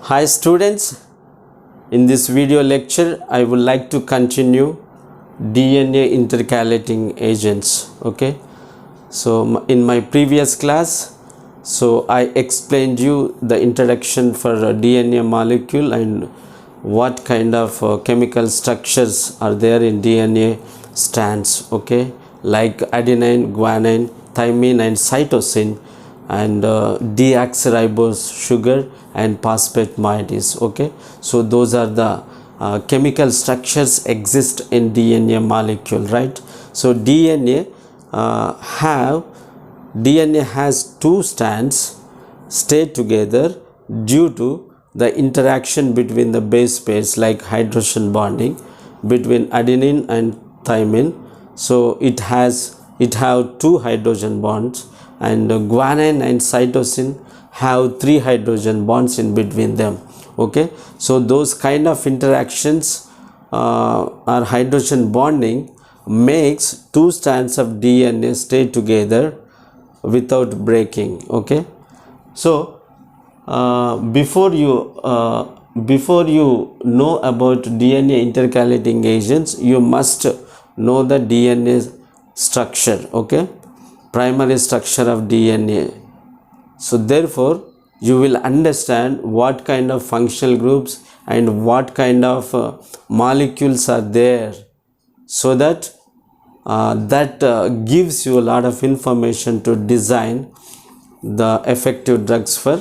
Hi students, in this video lecture I would like to continue DNA intercalating agents. Okay, so in my previous class, I explained you the introduction for a DNA molecule and what kind of chemical structures are there in DNA strands. Okay, like adenine, guanine, thymine and cytosine, and deoxyribose sugar and phosphate moieties. Okay, so those are the chemical structures exist in DNA molecule, right? So DNA has two strands stay together due to the interaction between the base pairs, like hydrogen bonding between adenine and thymine. So it have two hydrogen bonds, and guanine and cytosine have three hydrogen bonds in between them. Okay, so those kind of interactions or hydrogen bonding makes two strands of DNA stay together without breaking. Okay, so before you know about DNA intercalating agents, you must know the DNA structure. Okay, primary structure of DNA. So therefore you will understand what kind of functional groups and what kind of molecules are there, so that gives you a lot of information to design the effective drugs for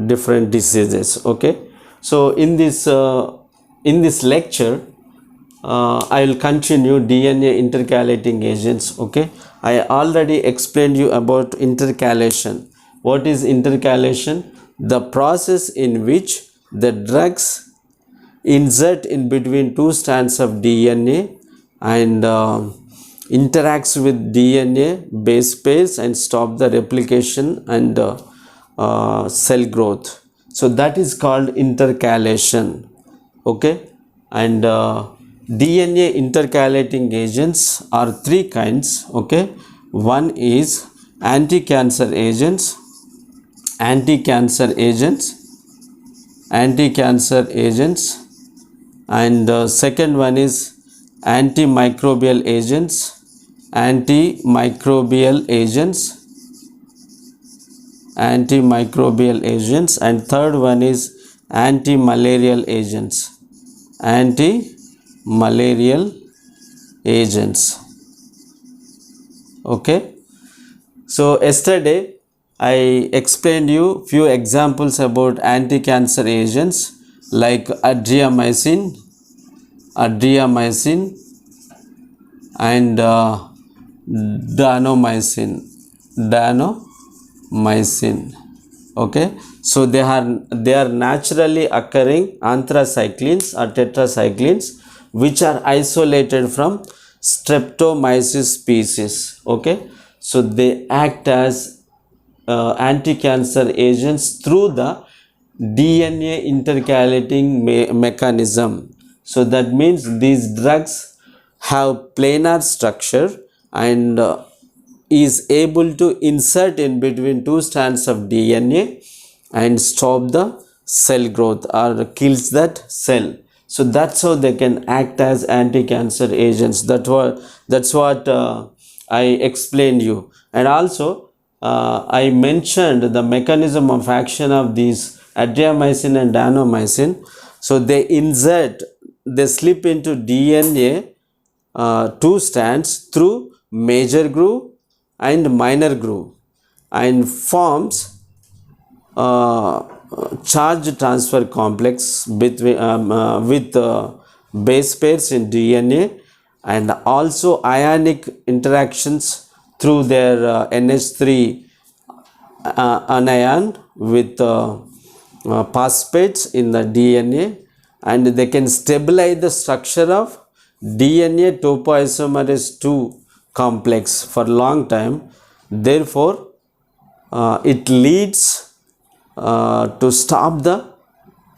different diseases. Okay, so in this lecture I will continue DNA intercalating agents. Okay, I already explained you about intercalation. What is intercalation? The process in which the drugs insert in between two strands of DNA and interacts with DNA base pairs and stop the replication and cell growth. So that is called intercalation. Okay, and DNA intercalating agents are three kinds. Okay, one is anti-cancer agents, and second one is antimicrobial agents, and third one is anti-malarial agents. Okay, so yesterday I explained you few examples about anti-cancer agents like adriamycin and danomycin. Okay, so they are naturally occurring anthracyclines or tetracyclines which are isolated from Streptomyces species. Okay, so they act as anti-cancer agents through the DNA intercalating mechanism. So that means these drugs have planar structure and is able to insert in between two strands of DNA and stop the cell growth or kills that cell. So that's how they can act as anti-cancer agents. That's what I explained you. And also I mentioned the mechanism of action of these adriamycin and danomycin. So they slip into DNA two strands through major groove and minor groove and forms charge transfer complex between with base pairs in DNA, and also ionic interactions through their NH3 anion with phosphates in the DNA, and they can stabilize the structure of DNA topoisomerase 2 complex for long time. Therefore it leads to stop the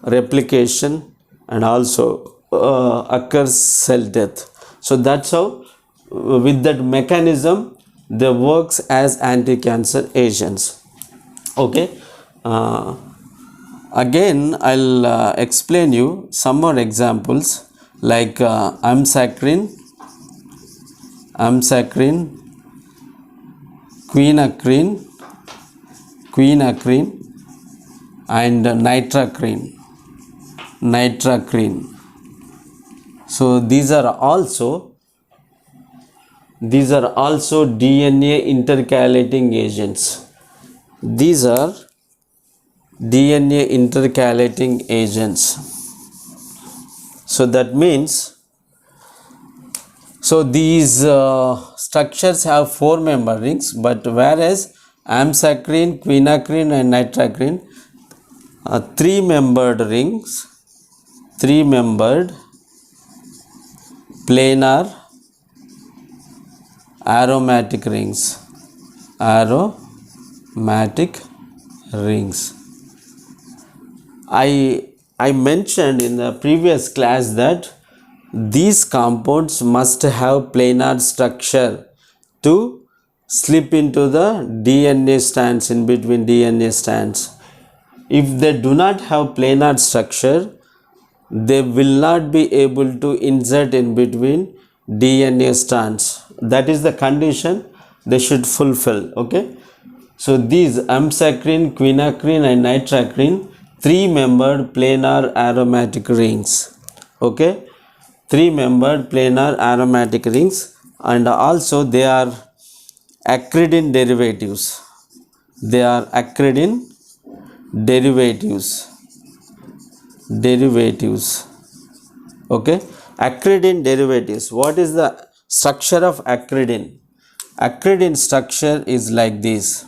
replication and also occurs cell death. So that's how with that mechanism they works as anti-cancer agents. Okay, Again, I'll explain you some more examples like amsacrin, quinacrine, and nitracrine. So these are also DNA intercalating agents. These are DNA intercalating agents. So that means, so these structures have 4 member rings, but whereas amsacrin, quinacrine and nitracrine are 3 membered rings, 3 membered planar aromatic rings. I mentioned in the previous class that these compounds must have planar structure to slip into the DNA strands, in between DNA strands. If they do not have planar structure, they will not be able to insert in between DNA strands. That is the condition they should fulfill. Okay. So these amsacrin, quinacrine and nitracrine, 3 membered planar aromatic rings. Okay, 3 membered planar aromatic rings, and also they are acridine derivatives. Okay, acridine derivatives. What is the structure of acridine? Acridine structure is like this.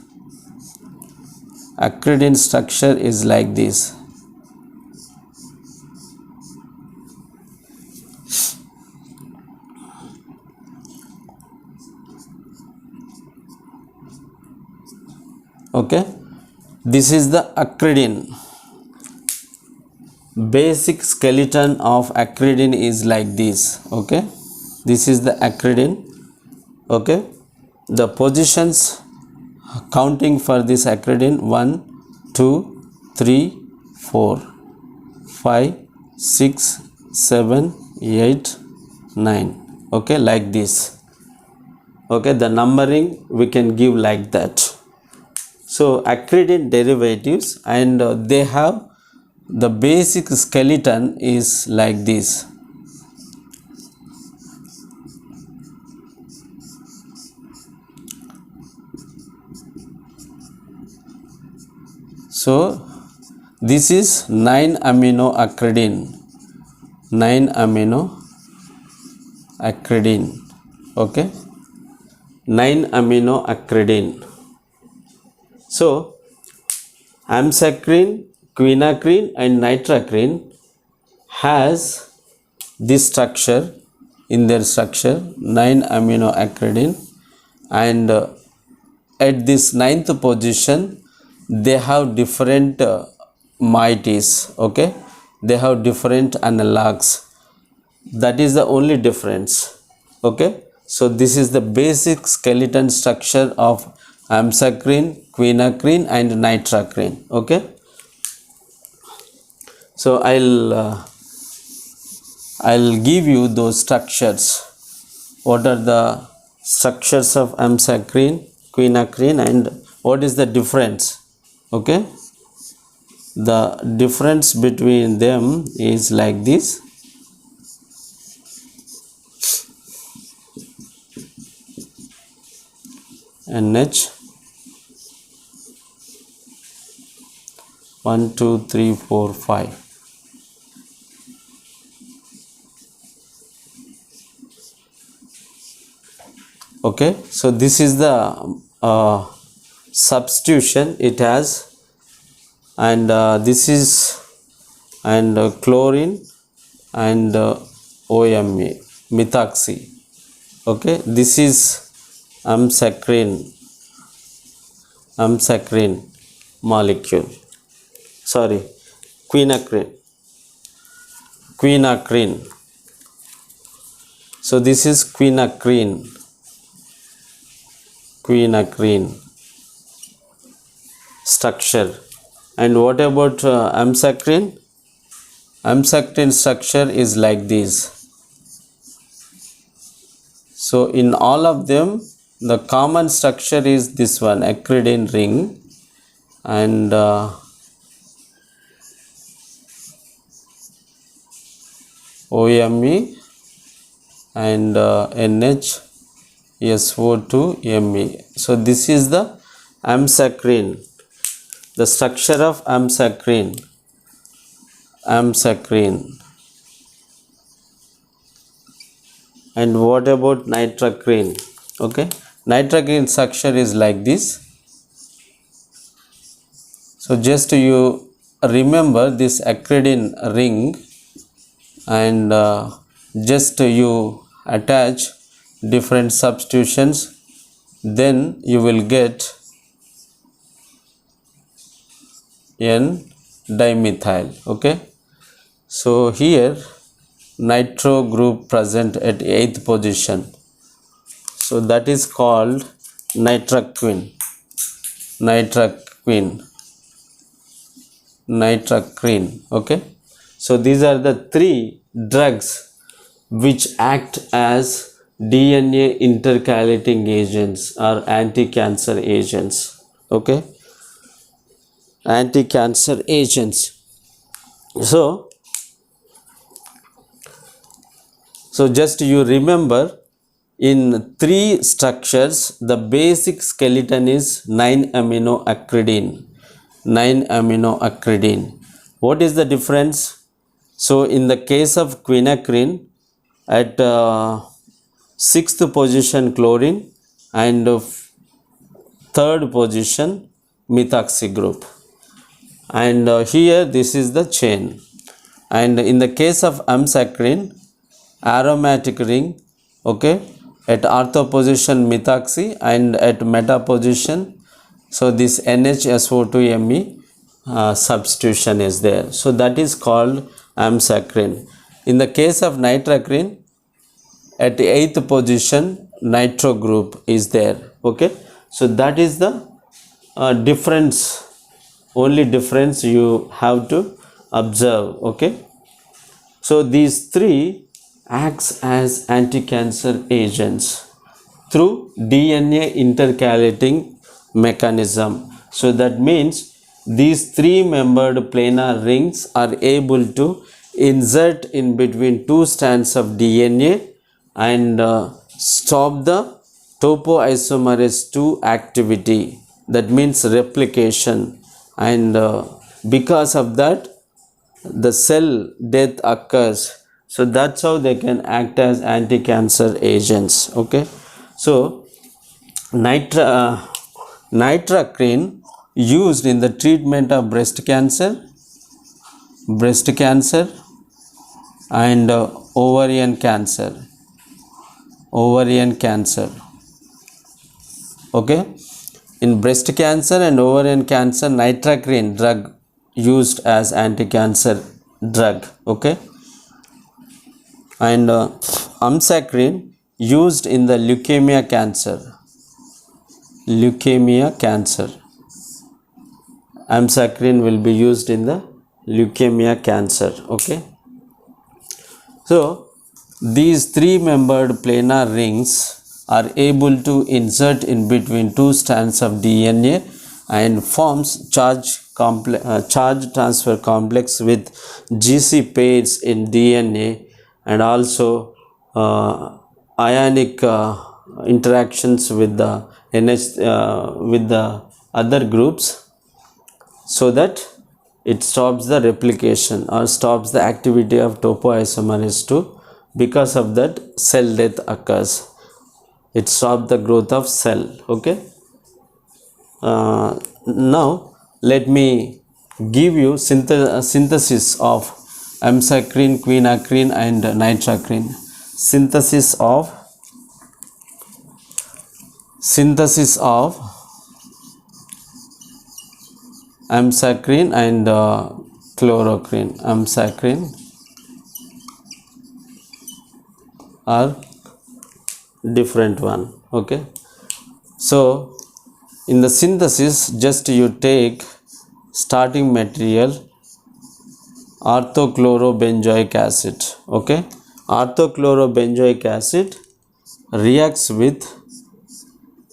Okay, this is the acridine. Basic skeleton of acridine is like this. Okay, this is the acridine. Okay, the positions counting for this acridine: 1, 2, 3, 4, 5, 6, 7, 8, 9. Okay, like this. Okay, the numbering we can give like that. So acridine derivatives, and they have the basic skeleton is like this. So this is 9-amino acridine. Okay, 9-amino acridine. So amsacrin, quinacrine and nitracrine has this structure in their structure, 9-amino acridine, and at this 9th position they have different moieties. Okay, they have different analogues. That is the only difference. Okay, so this is the basic skeleton structure of amsacrin, quinacrine and nitracrine. Okay, so I'll give you those structures. What are the structures of amsacrin, quinacrine, and what is the difference? Okay, the difference between them is like this. NH 1, 2, 3, 4, 5. Okay, so this is the substitution it has, and this is chlorine and OMe, methoxy. Okay, this is amsacrin molecule. Sorry, quinacrine. So this is quinacrine structure, And what about amsacrin? Amsacrin structure is like this. So in all of them, the common structure is this one, acridine ring, and OMe and NHSO2Me. So this is the amsacrin, the structure of amsacrin. And what about nitracrin? Okay, nitracrin structure is like this. So just you remember this acridine ring, and just you attach different substitutions, then you will get N dimethyl. Okay, so here nitro group present at 8th position, so that is called nitracrin. Okay, so these are the three drugs which act as DNA intercalating agents or anti-cancer agents. Okay, anti-cancer agents. So just you remember, in three structures the basic skeleton is 9-aminoacridine. What is the difference? So in the case of quinacrine, at 6th position chlorine, and 3rd position methoxy group, and here this is the chain. And in the case of amsacrin, aromatic ring, okay, at ortho position methoxy, and at meta position, so this NHSO2Me substitution is there. So that is called amsacrin. In the case of nitracrin, at 8th position nitro group is there. Okay, so that is the difference, only difference you have to observe. Okay, so these three acts as anti-cancer agents through DNA intercalating mechanism. So that means these three-membered planar rings are able to insert in between two strands of DNA and stop the topoisomerase 2 activity, that means replication, and because of that the cell death occurs. So that's how they can act as anti-cancer agents. Okay, so nitracrin used in the treatment of breast cancer and ovarian cancer. Okay, in breast cancer and ovarian cancer, nitracrin drug used as anti-cancer drug. Okay, and amsacrin used in the leukemia cancer. Amsacrin will be used in the leukemia cancer. Okay, so these three-membered planar rings are able to insert in between two strands of DNA and forms charge transfer complex with GC pairs in DNA, and also ionic interactions with the with the other groups, so that it stops the replication or stops the activity of topoisomerase 2. Because of that, cell death occurs. It stops the growth of cell. Okay, now let me give you synthesis of amsacrin, quinacrine and nitracrin. Synthesis of amsacrin and chloroquine. Amsacrin are different one. Okay, so in the synthesis, just you take starting material orthochlorobenzoic acid. Okay, orthochlorobenzoic acid reacts with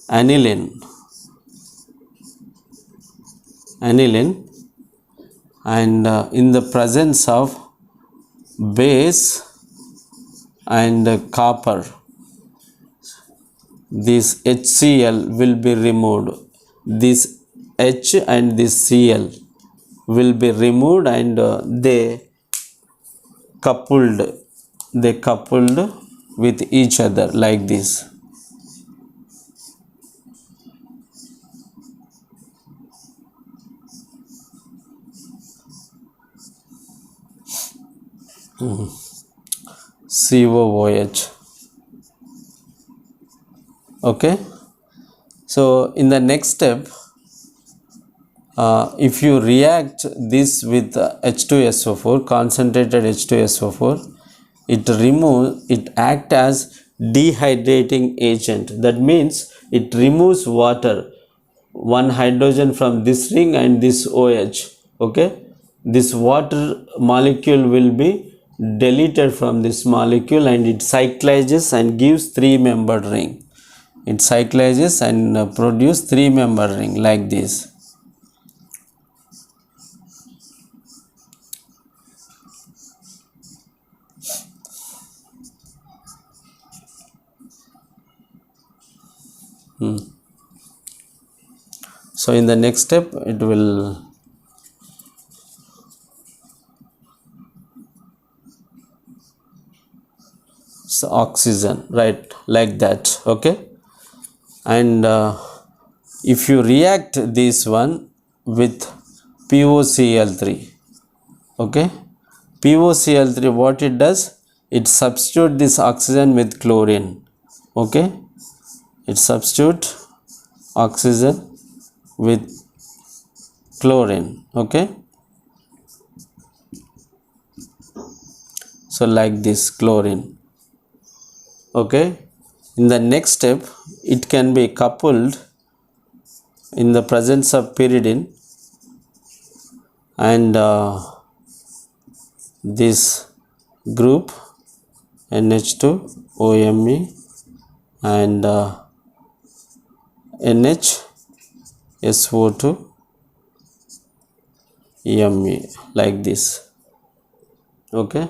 aniline and in the presence of base and copper, this HCl will be removed. This H and this Cl will be removed and they coupled with each other like this. COOH. Okay, so in the next step, if you react this with H2SO4, concentrated H2SO4, it act as dehydrating agent. That means it removes water, one hydrogen from this ring and this OH. Okay, this water molecule will be deleted from this molecule and it cyclizes and gives 3-membered ring. It cyclizes and produce 3-membered ring like this. So in the next step it will oxygen, right, like that. Okay, and if you react this one with POCl3, okay, POCl3, what it does, it substitute this oxygen with chlorine. Okay, it substitute oxygen with chlorine. Okay, so like this, chlorine. Okay, in the next step it can be coupled in the presence of pyridine and this group NH2OMe and NHSO2Me like this. Okay,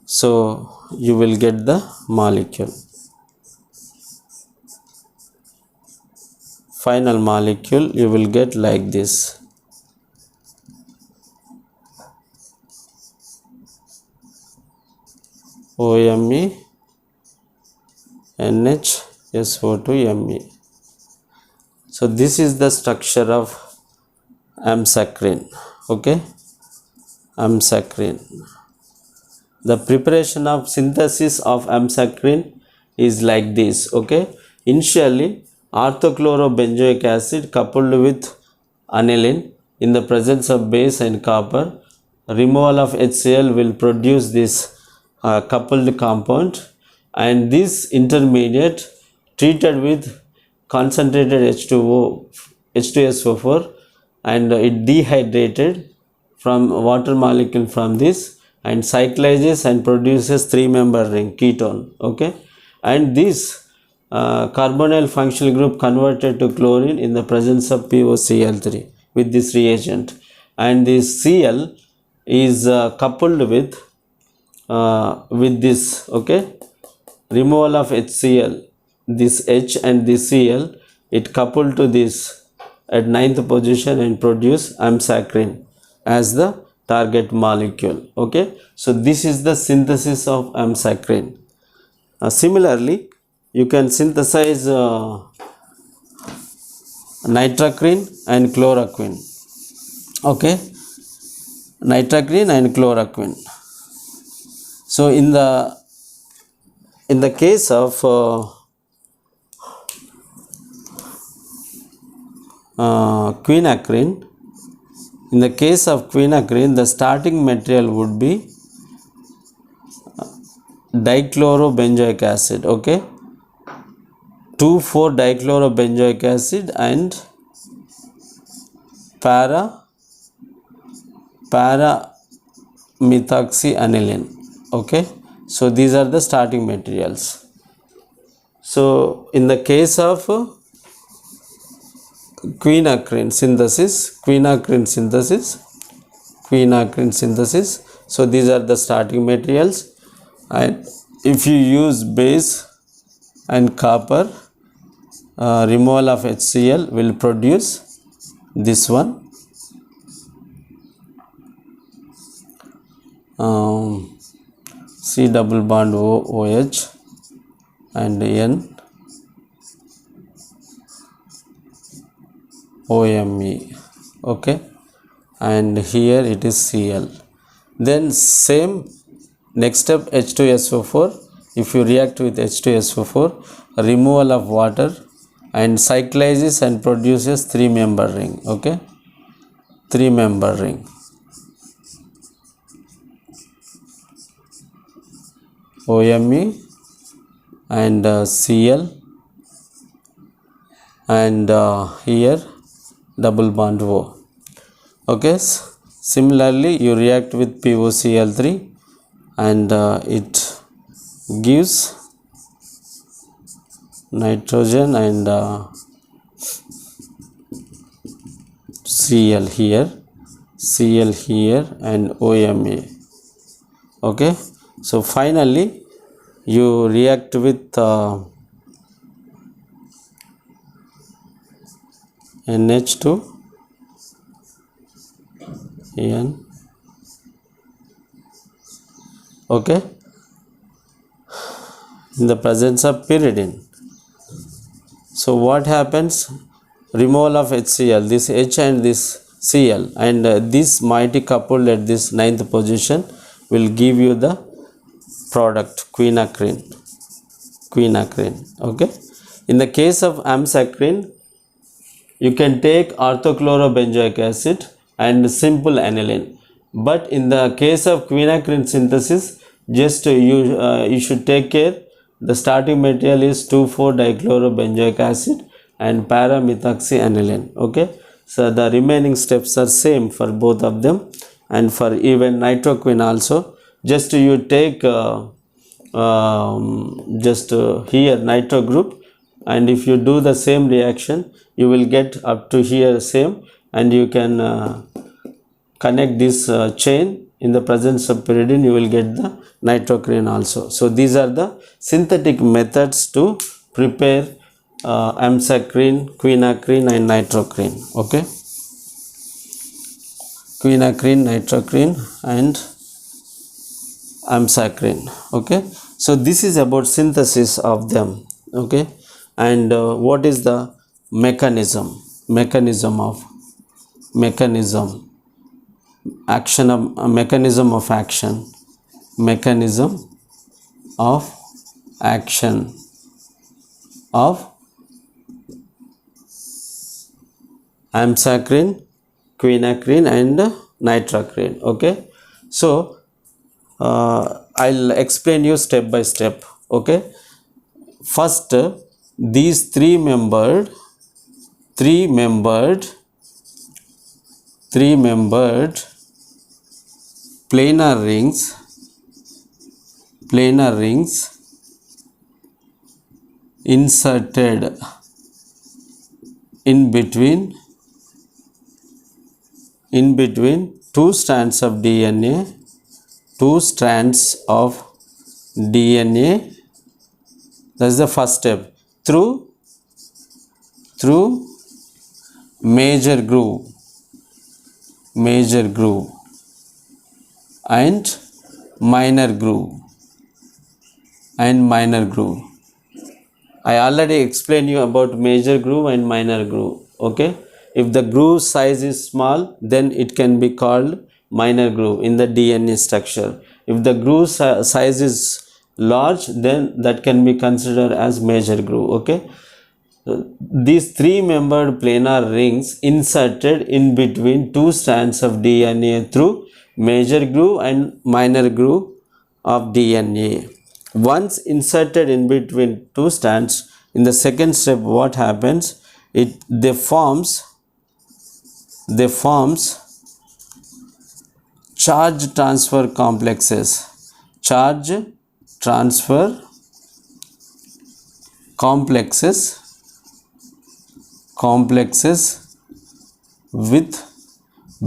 so you will get the molecule, final molecule you will get like this. OMe NHSO2Me. So this is the structure of amsacrin. Okay, amsacrin. The preparation of synthesis of amsacrin is like this. Okay, initially orthochlorobenzoic acid coupled with aniline in the presence of base and copper, removal of HCl will produce this coupled compound, and this intermediate treated with concentrated H2SO4 and it dehydrated from water molecule from this and cyclizes and produces 3-membered ring, ketone. Okay, and this carbonyl functional group converted to chlorine in the presence of POCl3 with this reagent, and this Cl is coupled with this. Okay, removal of HCl, this H and this Cl, it coupled to this at 9th position and produce amsacrin as the target molecule. Okay, so this is the synthesis of amsacrin. Similarly, you can synthesize nitrocrine and chloroquine. Okay, nitrocrine and chloroquine. So in the case of quinacrine, in the case of quinacrine, the starting material would be dichlorobenzoic acid. Okay, 2,4-dichlorobenzoic acid and para-methoxyaniline. Okay, so these are the starting materials. So in the case of quinacrine synthesis, so these are the starting materials, and if you use base and copper, removal of HCl will produce this one, C double bond OH and N OMe. Okay, and here it is Cl. Then same next step, H2SO4. If you react with H2SO4, removal of water and cyclizes and produces 3-member ring. Okay, 3-member ring. OMe and Cl, and here double bond O. Okay, similarly you react with PoCl3 and it gives nitrogen and Cl here and OMe. Okay, so finally you react with NH2 N. Okay, in the presence of pyridine. So what happens? Removal of HCl, this H and this Cl, and this mighty coupled at this 9th position will give you the product quinacrine. Okay, in the case of amsacrine, you can take orthochlorobenzoic acid and simple aniline, but in the case of quinacrine synthesis, just you should take care, the starting material is 2,4-dichlorobenzoic acid and para-methoxyaniline. Okay, so the remaining steps are same for both of them, and for even nitroquine also, just you take here nitro group, and if you do the same reaction, you will get up to here same, and you can connect this chain. In the presence of pyridine, you will get the nitroquine also. So these are the synthetic methods to prepare amsacrine, quinacrine and nitroquine. Okay, quinacrine, nitroquine and amsacrine. Okay, so this is about synthesis of them. Okay, and what is the mechanism of action of amsacrine, quinacrine and nitroquine. Okay, so I'll explain you step by step. Okay, first these three-membered planar rings inserted in between two strands of DNA, that's the first step, through major groove and minor groove. I already explained you about major groove and minor groove. Okay, if the groove size is small, then it can be called minor groove in the DNA structure. If the groove size is large, then that can be considered as major groove. Okay, these three-membered planar rings inserted in between two strands of DNA through major groove and minor groove of DNA. Once inserted in between two strands, in the second step what happens, they forms they forms charge transfer complexes. Charge transfer complexes with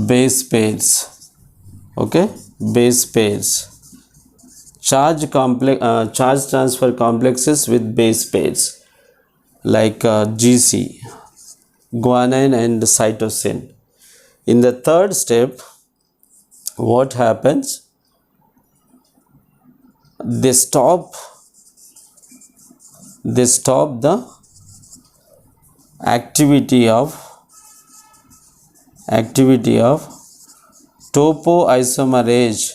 base pairs. Okay, base pairs. Charge transfer complexes with base pairs like GC, guanine and cytosine. In the third step, what happens? They stop the activity of topoisomerase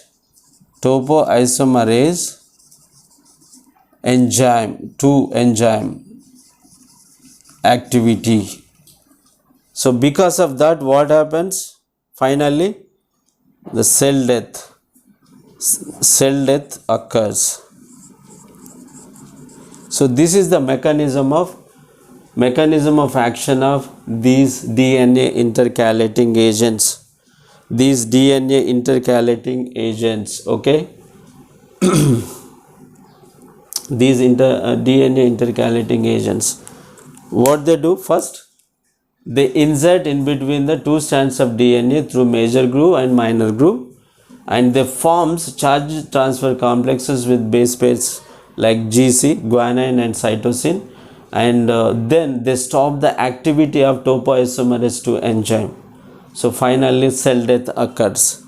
enzyme activity. So because of that, what happens? Finally, the cell death occurs. So this is the mechanism of action of these DNA intercalating agents. Okay. These DNA intercalating agents, what they do? First, they insert in between the two strands of DNA through major groove and minor groove, and they forms charge transfer complexes with base pairs like GC, guanine and cytosine, and then they stop the activity of topoisomerase 2 enzyme. So finally cell death occurs.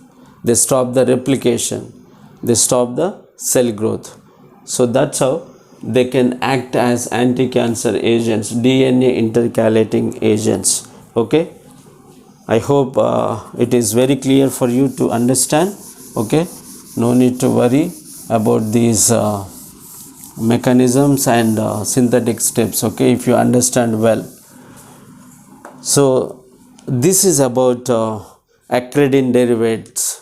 They stop the replication, they stop the cell growth. So that's how they can act as anti-cancer agents, DNA intercalating agents. Okay, I hope it is very clear for you to understand. Okay, no need to worry about these mechanisms and synthetic steps. Okay, if you understand well. So this is about acridine derivatives,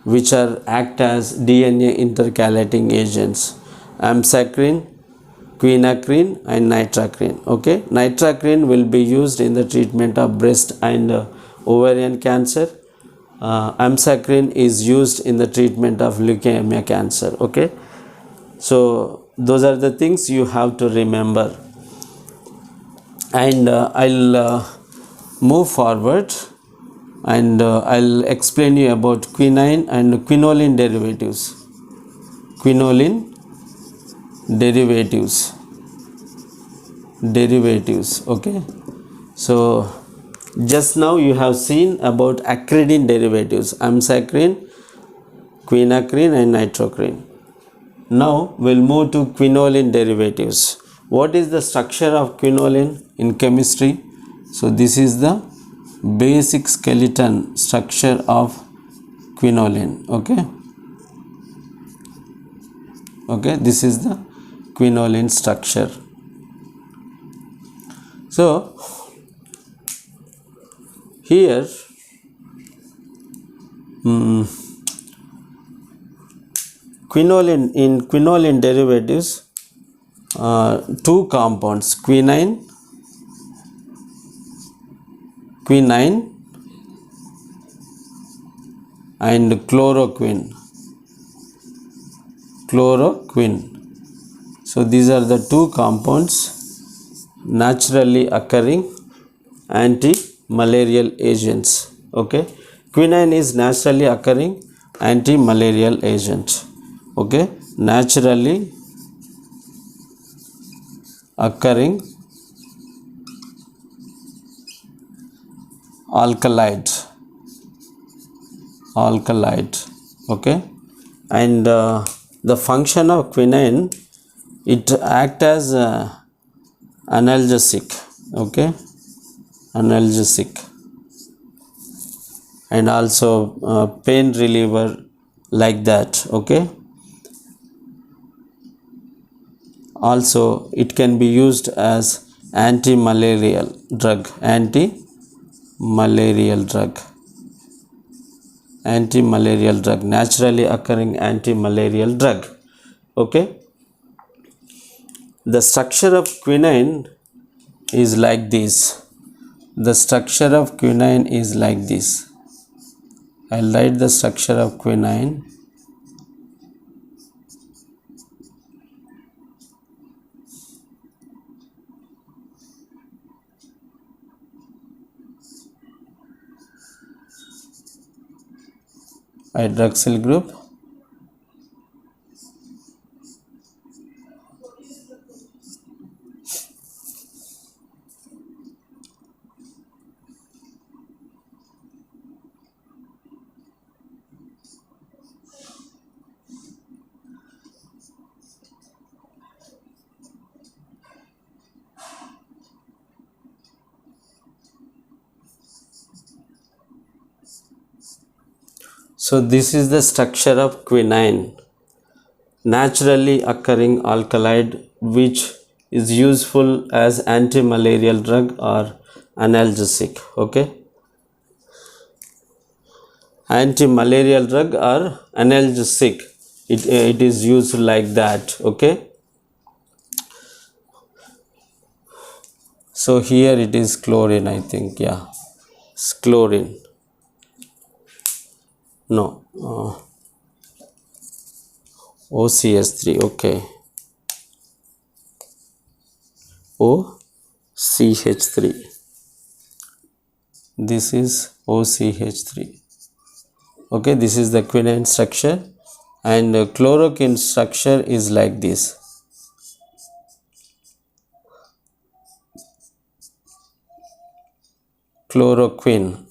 which act as DNA intercalating agents: amsacrine, quinacrine and nitracrine. Okay, nitracrine will be used in the treatment of breast and ovarian cancer. Amsacrine is used in the treatment of leukemia cancer. Okay, so those are the things you have to remember, and I'll move forward, and I'll explain you about quinine and quinoline derivatives. Okay, so just now you have seen about acridine derivatives: amsacrine, quinacrine and nitrocrine. Now we'll move to quinoline derivatives. What is the structure of quinoline in chemistry? So this is the basic skeleton structure of quinoline. Okay, this is the quinoline structure. So here quinoline derivatives, two compounds, quinine and chloroquine. So these are the two compounds naturally occurring anti-malarial agents. Okay, quinine is naturally occurring anti-malarial agent. Okay, naturally occurring alkaloid. Okay, and the function of quinine, it act as analgesic. Okay, analgesic, and also pain reliever, like that. Okay, also it can be used as anti-malarial drug, naturally occurring anti-malarial drug. Okay, the structure of quinine is like this. the structure of quinine is like this. I'll write the structure of quinine. Hydroxyl group. So this is the structure of quinine, naturally occurring alkaloid which is useful as anti-malarial drug or analgesic. Okay, anti-malarial drug or analgesic, it is used like that. Okay, so here it is chlorine, I think. Yeah, it's chlorine. No, OCH3. Okay, OCH3. This is OCH3. Okay, this is the quinine structure, and chloroquine structure is like this. Chloroquine.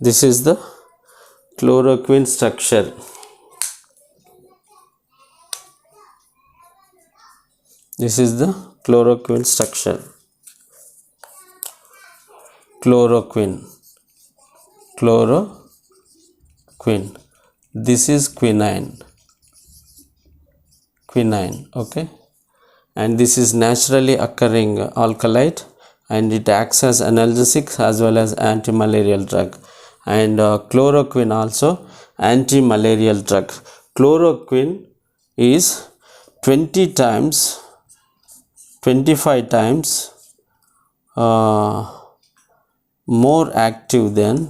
This is the chloroquine structure. This is the chloroquine structure. Chloroquine. Chloroquine. This is quinine. Quinine. Okay. And this is naturally occurring alkaloid, and it acts as analgesic as well as anti-malarial drug. And chloroquine also anti-malarial drug. Chloroquine is 20 times 25 times more active than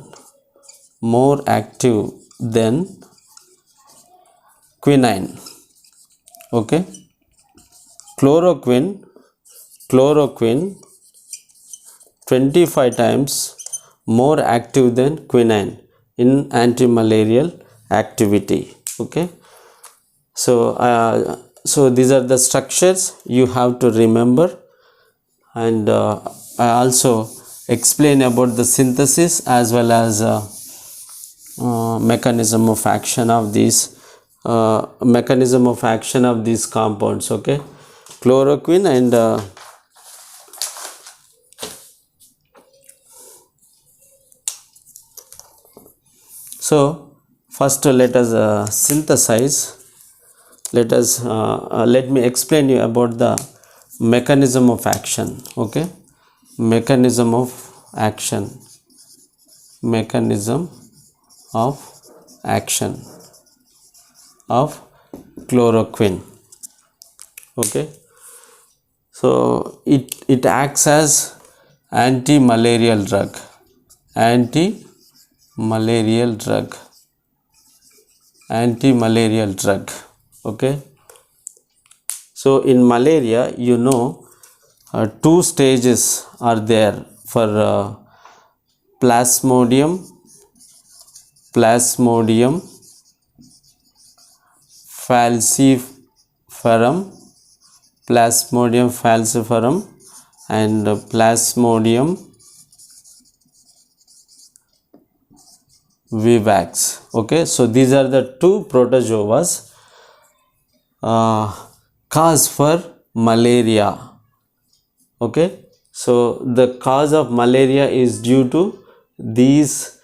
quinine. Okay, chloroquine 25 times more active than quinine in anti-malarial activity. Okay, so so these are the structures you have to remember, and I also explain about the synthesis as well as mechanism of action of these compounds. Okay, chloroquine and so first let us synthesize. Let me explain you about the mechanism of action. Okay, mechanism of action of chloroquine. Okay, so it acts as anti-malarial drug. Okay, so in malaria, you know, two stages are there for Plasmodium falciparum and Plasmodium vivax. Okay, so these are the two protozoas cause for malaria. Okay, so the cause of malaria is due to these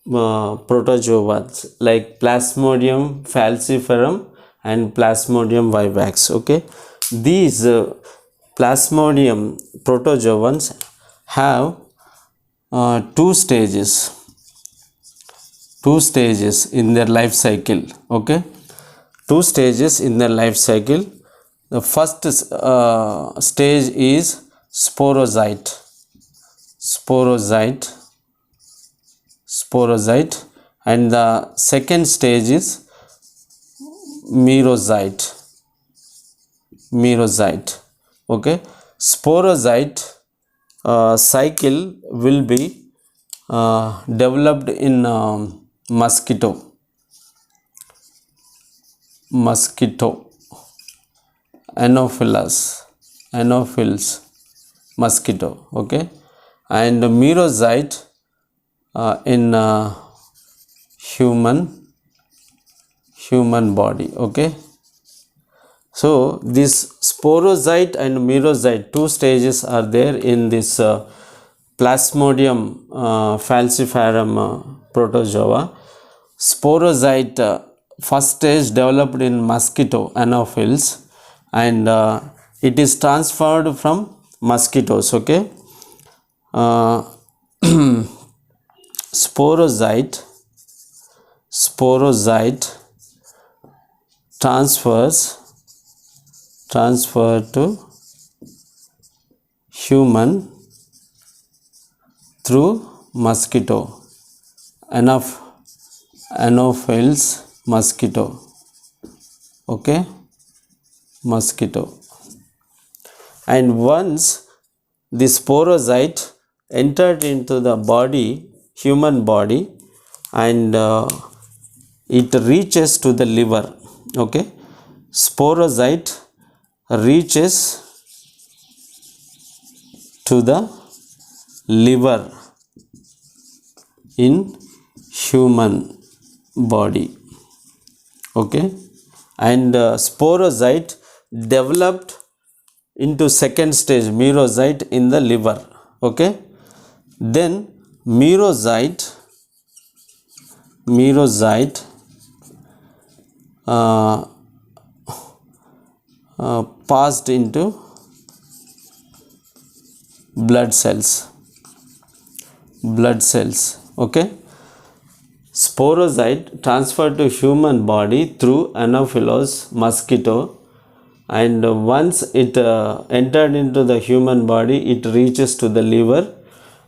protozoas like Plasmodium falciparum and Plasmodium vivax. Okay, these Plasmodium protozoans have two stages. two stages in their life cycle. Okay, two stages in their life cycle. The first stage is sporocyte, and the second stage is merocyte. Okay, sporocyte cycle will be developed in mosquito, anopheles mosquito. Okay, and merocyte in human body. Okay, so this sporocyte and merocyte, two stages are there in this Plasmodium falciparum protozoa. Sporocyte first stage developed in mosquito anopheles, and it is transferred from mosquitoes. Okay, sporocyte transfer to human through mosquito, anopheles mosquito. Okay, mosquito. And once the sporocyte entered into the body, human body, and it reaches to the liver. Okay, sporocyte reaches to the liver in human body. Okay, and sporocyte developed into second stage merocyte in the liver. Okay, then merocyte passed into blood cells. Okay, sporocyte transferred to human body through anopheles mosquito, and once it entered into the human body, it reaches to the liver,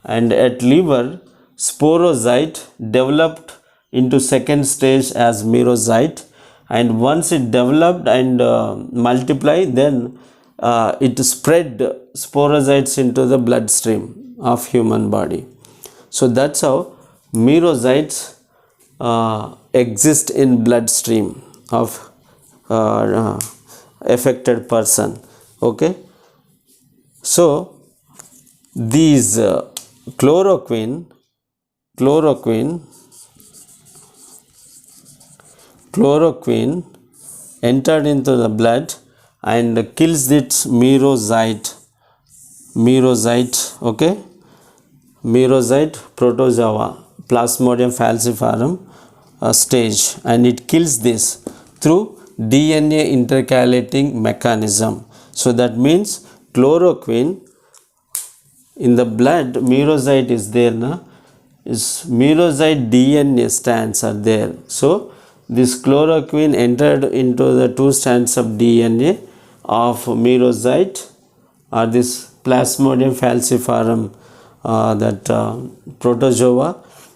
and at liver sporocyte developed into second stage as merocyte, and once it developed and multiplied, then it spread sporocytes into the bloodstream of human body. So that's how merocytes exist in bloodstream of affected person. Okay, so these chloroquine entered into the blood and kills its merocyte. Okay, merocyte protozoa, Plasmodium falciparum stage, and it kills this through DNA intercalating mechanism. So that means chloroquine in the blood, merocyte is there, is merocyte DNA strands are there. So this chloroquine entered into the two strands of DNA of merocyte, or this Plasmodium falciparum protozoa,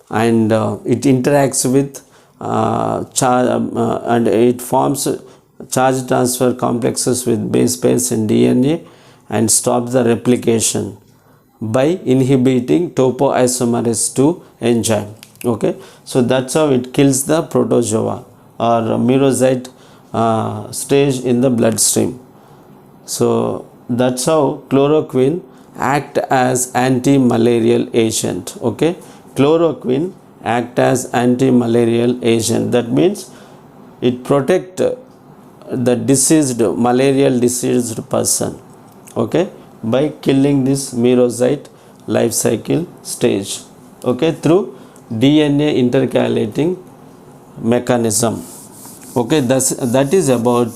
and it interacts with and it forms charge transfer complexes with base pairs in DNA and stops the replication by inhibiting topoisomerase 2 enzyme. Okay, so that's how it kills the protozoa or merocyte stage in the bloodstream. So that's how chloroquine act as anti-malarial agent. Okay, chloroquine act as anti-malarial agent. That means it protect the malarial diseased person. Okay, by killing this merocyte life cycle stage. Okay, through DNA intercalating mechanism. Okay, that is about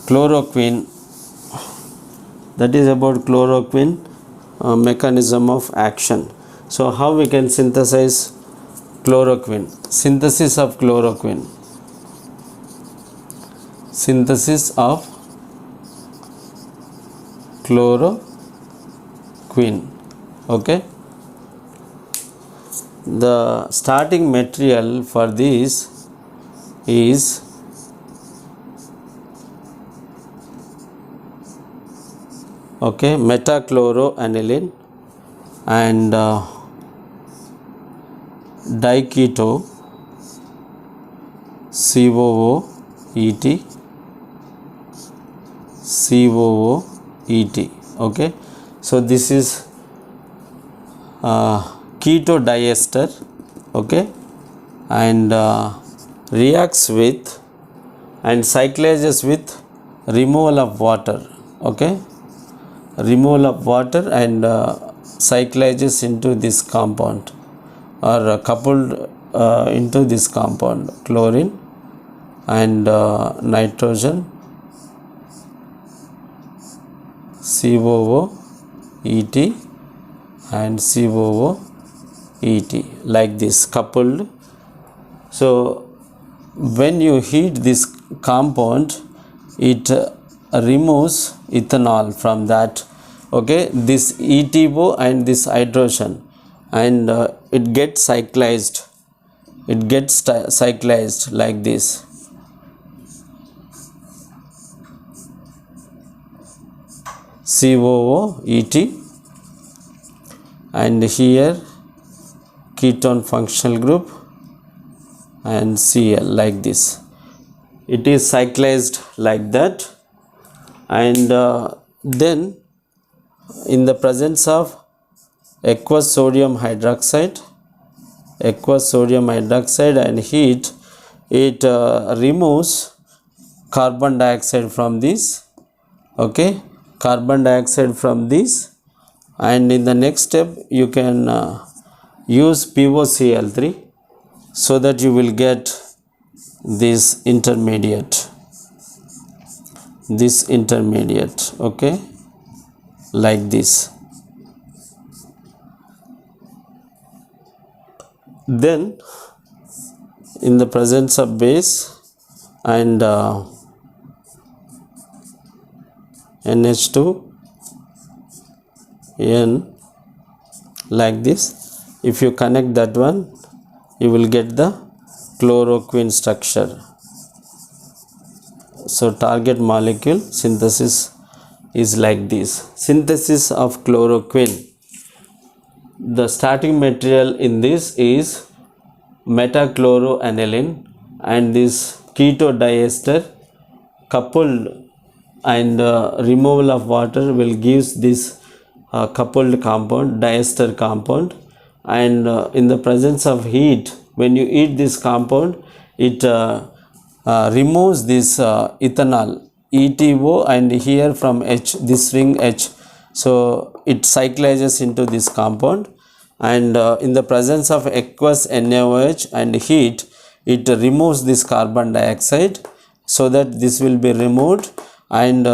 chloroquine. That is about chloroquine mechanism of action. So how we can synthesize chloroquine? Synthesis of chloroquine. Synthesis of chloroquine. Okay. The starting material for this is metachloroaniline and diketo COOET. Okay, so this is keto diester. Okay, and reacts with and cyclizes with removal of water. Okay, removal of water and cyclizes into this compound or coupled into this compound, chlorine and nitrogen COOET and COOET, like this coupled. So when you heat this compound, it removes ethanol from that. Okay, this ETO and this hydrogen, and it gets cyclized. It gets cyclized like this. COOET, and here ketone functional group and Cl, like this. It is cyclized like that, and then in the presence of aqueous sodium hydroxide and heat, it removes carbon dioxide from this. Okay, carbon dioxide from this, and in the next step you can use POCl3 so that you will get this intermediate. Okay, like this. Then in the presence of base and NH2N, like this, if you connect that one, you will get the chloroquine structure. So target molecule synthesis is like this. Synthesis of chloroquine. The starting material in this is metachloroaniline and this keto diester coupled, and removal of water will give this coupled compound, diester compound, and in the presence of heat, when you heat this compound, it removes this ethanol, ETO, and here from H, this ring H, so it cyclizes into this compound, and in the presence of aqueous NaOH and heat, it removes this carbon dioxide, so that this will be removed. And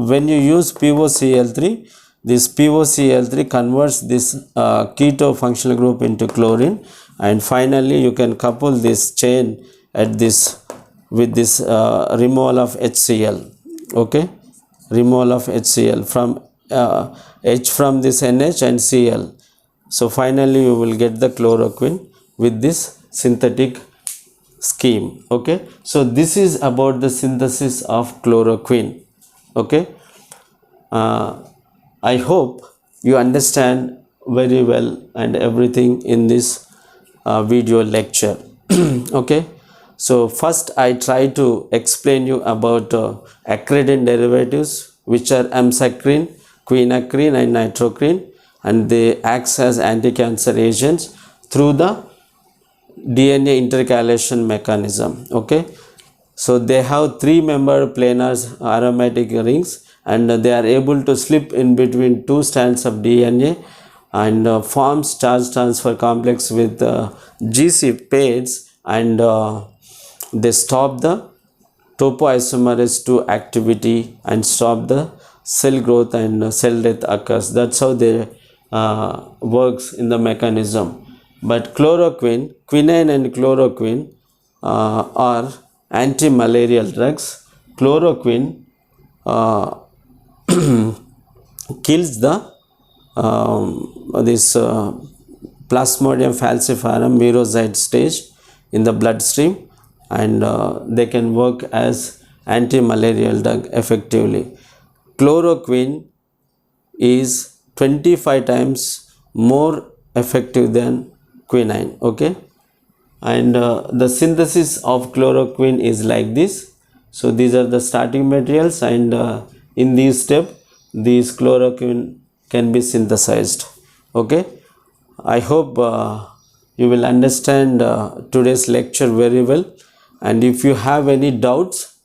when you use POCl3, this POCl3 converts this keto functional group into chlorine, and finally you can couple this chain at this with this removal of HCl. Okay, removal of HCl from H from this NH and Cl. So finally you will get the chloroquine with this synthetic scheme. Okay, so this is about the synthesis of chloroquine. Okay, I hope you understand very well and everything in this video lecture. Okay, so first I try to explain you about acridine derivatives, which are emsacrine, quinacrine and nitrocrine, and they act as anti-cancer agents through the DNA intercalation mechanism. Okay, so they have 3-membered planar aromatic rings, and they are able to slip in between 2 strands of DNA and forms charge transfer complex with GC pairs, and they stop the topoisomerase 2 activity and stop the cell growth and cell death occurs. That's how they works in the mechanism. But chloroquine, quinine and chloroquine are anti-malarial drugs. Chloroquine kills the Plasmodium falciparum merozoite stage in the bloodstream, and they can work as anti-malarial drug effectively. Chloroquine is 25 times more effective than quinine. Okay, and the synthesis of chloroquine is like this. So these are the starting materials, and in this step these chloroquine can be synthesized. Okay, I hope you will understand today's lecture very well, and if you have any doubts,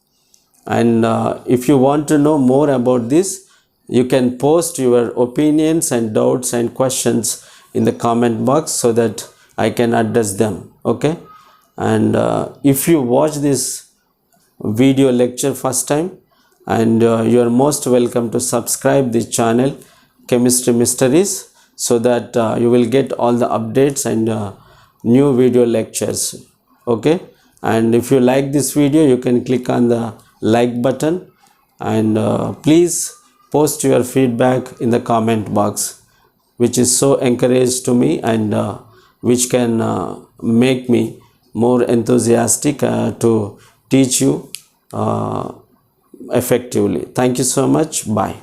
and if you want to know more about this, you can post your opinions and doubts and questions in the comment box so that I can address them. Okay, and if you watch this video lecture first time, and you are most welcome to subscribe this channel Chemistry Mysteries, so that you will get all the updates and new video lectures. Okay, and if you like this video, you can click on the like button, and please post your feedback in the comment box, which is so encouraged to me, and which can make me more enthusiastic to teach you effectively. Thank you so much. Bye.